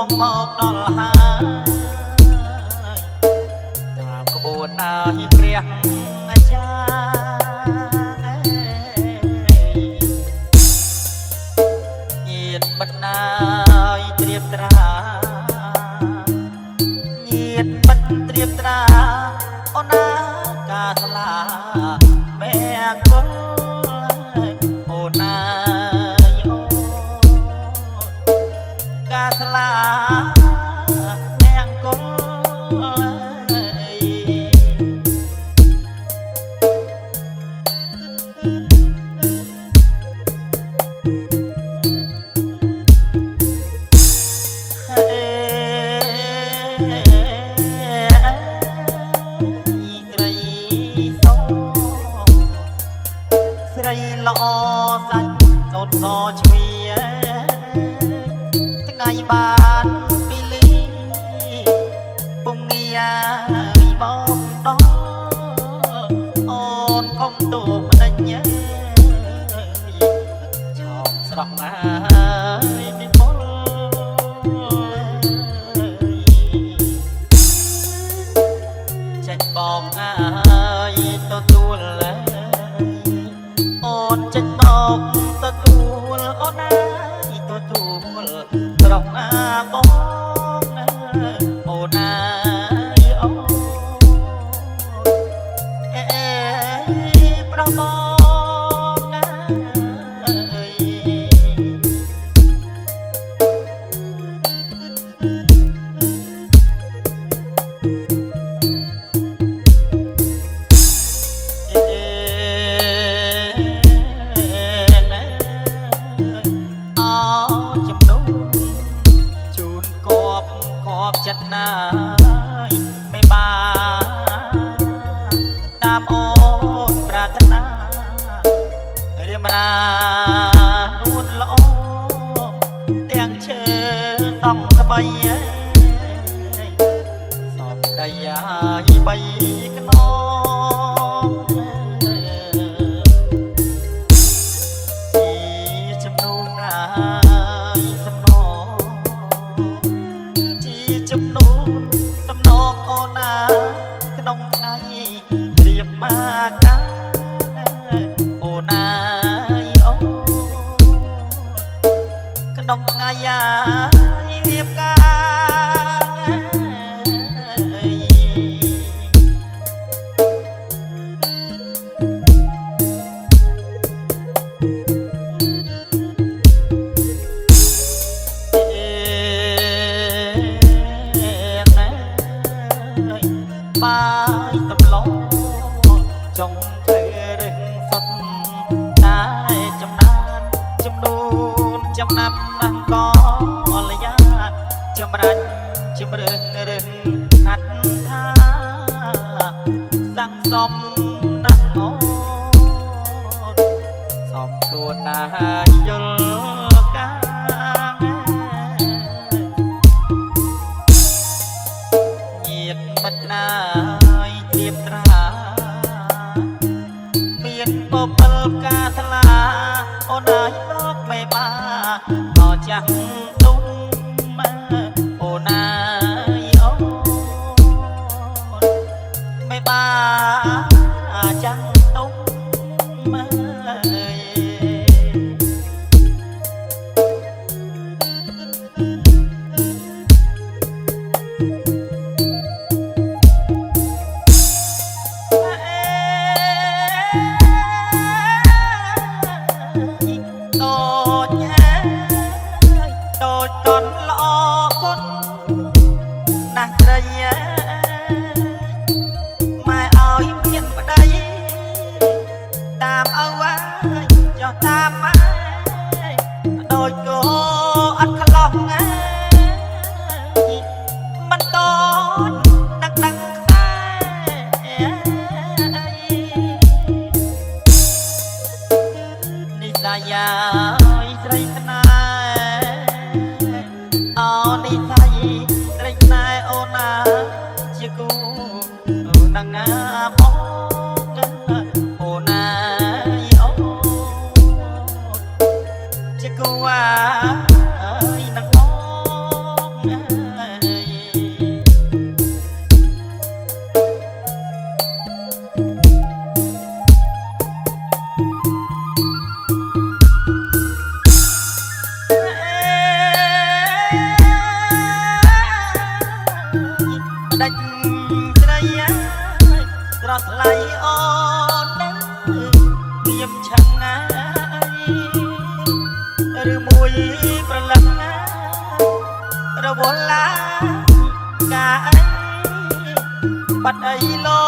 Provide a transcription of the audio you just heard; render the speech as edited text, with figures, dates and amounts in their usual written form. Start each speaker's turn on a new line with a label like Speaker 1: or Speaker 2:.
Speaker 1: ងមកដល់ហើយតាមក្បួនឲ្យព្រះអាចារ្យញាតបិទណាយត្រៀមត្រាញាតបិទត្រៀមត្រាអូនណាកាស្លាមេគុលអូនណាយោកាស្លាមេគុលស្រីល្អសាច់សូនសជ្វាថ្ងៃបានពីលីពុំងាយបងដល់អូនកុំទូម្ដេចឆោមស្រស់ណាស់មានពលចេញបងអើយទទួលអូនចេញមកទទួលអូនណាទទួលត្រង់ណាបងអូនណាអូប្របងណាចិត្តណាយไม่บาតាមអូនប្រាថ្នារៀមរានួនល្អទាំងឈើសំក្បីសំដីឲ្យបីខ្នងជាចំនួនណាយសំណងចំនួនសំណងអូនណាក្នុងថ្ងៃរៀបមកកាអូនណាអូក្នុងថ្ងៃរៀបការបាយសម្លចង់ធ្វើរឹងសុទ្ធតែចំណាំណាស់ក៏អលយាចម្រាច់ជំរឿនរឹងហាត់ថាស័ក្តិសមណាស់អូនសមខ្លួនណាស់យល់ការញាតបិទណាយត្រៀមត្រាមានបបិលកាថ្លាអូនហើយលោកមេបាអចាស់ទុំអូនហើយអូមេបាចាស់ទុំដូចកូនល្អគុណណាស់ស្រីម៉ែឲ្យមានប្តីតាមឪចុះតាមម៉ែដូចគោអត់ខ្លោះមិនតូចដឹងខ្សែនិស័យស្រីស្នេហ៍អូនិស័យស្រីស្នេហ៍អូនណាជាគូនឹងណាបងអូនណាអូជាគូនឹងបង ឡៃអូនងៀមឆាំងងាយឬមួយប្រលឹងរវល់ឡាកាអីបាត់អីលោ